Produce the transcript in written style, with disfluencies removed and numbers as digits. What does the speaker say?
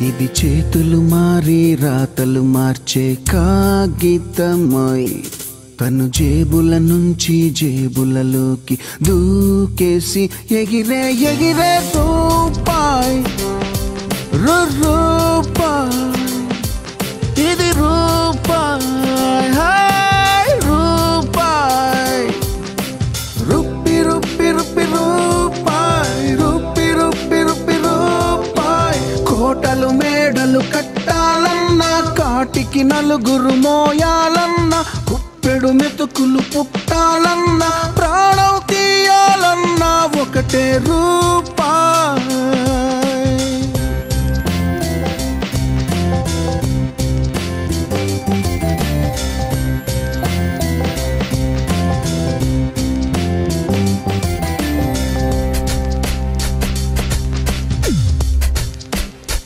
ఇది చేతులు మారి రాతలు మార్చే కాగితమై తను జేబుల నుంచి జేబులలోకి దూకేసి ఎగిరే ఎగిరే రూపాయి రూపాయి ఇది రూపాయి రూపాయి రూపి రూపి రూపి రూపాయి రూపి రూపి రూపి రూపాయి కోటలు మేడలు కట్టాలన్నా కాటికి నలుగురు మోయాలన్నా కుప్పెడు మెతుకులు పుట్టాలన్నా ప్రాణం తీయాలన్నా ఒకటే రూపాయి